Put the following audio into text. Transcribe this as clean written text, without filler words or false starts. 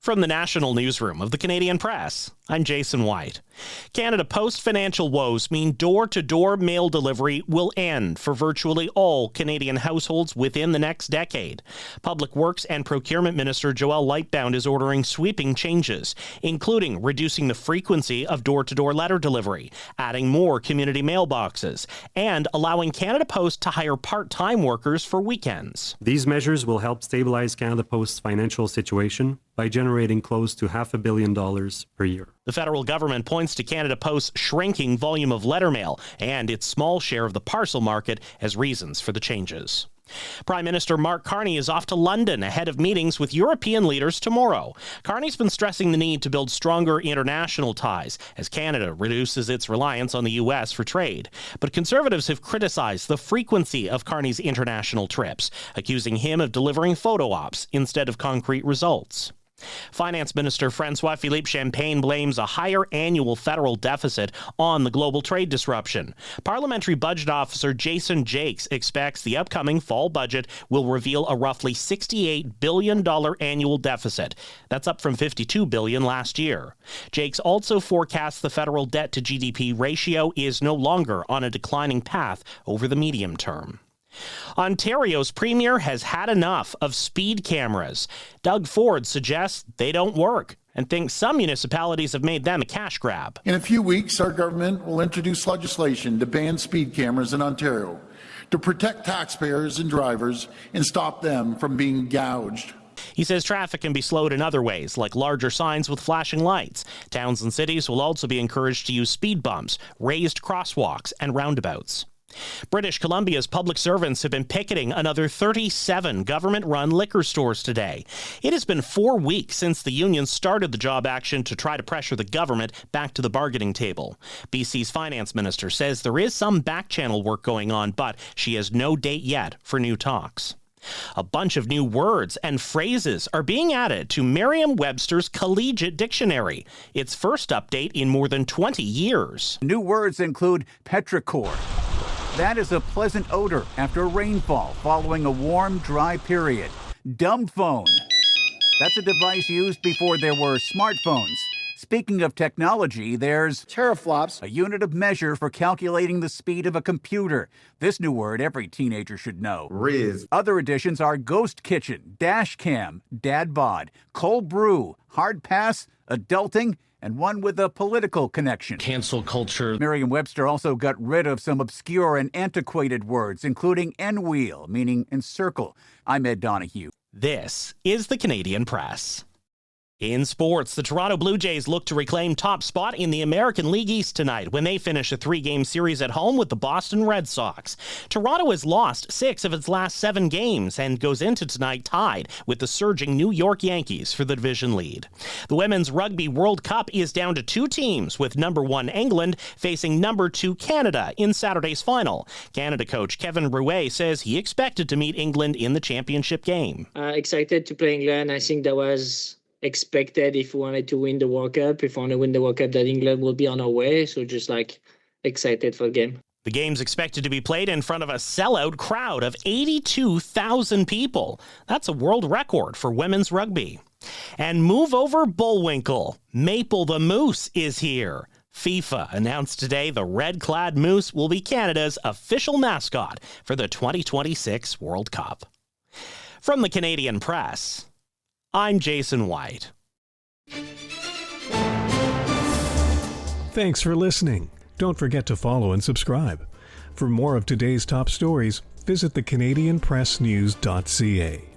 From the National Newsroom of the Canadian Press, I'm Jason White. Canada Post financial woes mean door-to-door mail delivery will end for virtually all Canadian households within the next decade. Public Works and Procurement Minister Joelle Lightbound is ordering sweeping changes, including reducing the frequency of door-to-door letter delivery, adding more community mailboxes, and allowing Canada Post to hire part-time workers for weekends. These measures will help stabilize Canada Post's financial situation by generating close to $500 million per year. The federal government points to Canada Post's shrinking volume of letter mail and its small share of the parcel market as reasons for the changes. Prime Minister Mark Carney is off to London ahead of meetings with European leaders tomorrow. Carney's been stressing the need to build stronger international ties as Canada reduces its reliance on the U.S. for trade. But Conservatives have criticized the frequency of Carney's international trips, accusing him of delivering photo ops instead of concrete results. Finance Minister François-Philippe Champagne blames a higher annual federal deficit on the global trade disruption. Parliamentary Budget Officer Jason Jakes expects the upcoming fall budget will reveal a roughly $68 billion annual deficit. That's up from $52 billion last year. Jakes also forecasts the federal debt to GDP ratio is no longer on a declining path over the medium term. Ontario's premier has had enough of speed cameras. Doug Ford suggests they don't work and thinks some municipalities have made them a cash grab. In a few weeks, our government will introduce legislation to ban speed cameras in Ontario to protect taxpayers and drivers and stop them from being gouged. He says traffic can be slowed in other ways, like larger signs with flashing lights. Towns and cities will also be encouraged to use speed bumps, raised crosswalks, and roundabouts. British Columbia's public servants have been picketing another 37 government-run liquor stores today. It has been 4 weeks since the union started the job action to try to pressure the government back to the bargaining table. BC's finance minister says there is some back-channel work going on, but she has no date yet for new talks. A bunch of new words and phrases are being added to Merriam-Webster's Collegiate Dictionary, its first update in more than 20 years. New words include petrichor. That is a pleasant odor after rainfall following a warm, dry period. Dumb phone. That's a device used before there were smartphones. Speaking of technology, there's teraflops, a unit of measure for calculating the speed of a computer. This new word every teenager should know. Riz. Other additions are ghost kitchen, dash cam, dad bod, cold brew, hard pass, adulting, and one with a political connection. Cancel culture. Merriam-Webster also got rid of some obscure and antiquated words, including N-wheel, meaning encircle. I'm Ed Donahue. This is the Canadian Press. In sports, the Toronto Blue Jays look to reclaim top spot in the American League East tonight when they finish a 3-game series at home with the Boston Red Sox. Toronto has lost 6 of its last 7 games and goes into tonight tied with the surging New York Yankees for the division lead. The Women's Rugby World Cup is down to 2 teams, with number 1 England facing number 2 Canada in Saturday's final. Canada coach Kevin Rouet says he expected to meet England in the championship game. Excited to play England. I think that was expected if we wanted to win the World Cup. If we want to win the World Cup, that England will be on our way. So just excited for the game. The game's expected to be played in front of a sellout crowd of 82,000 people. That's a world record for women's rugby. And move over Bullwinkle. Maple the Moose is here. FIFA announced today the red-clad moose will be Canada's official mascot for the 2026 World Cup. From the Canadian Press, I'm Jason White. Thanks for listening. Don't forget to follow and subscribe. For more of today's top stories, visit thecanadianpressnews.ca.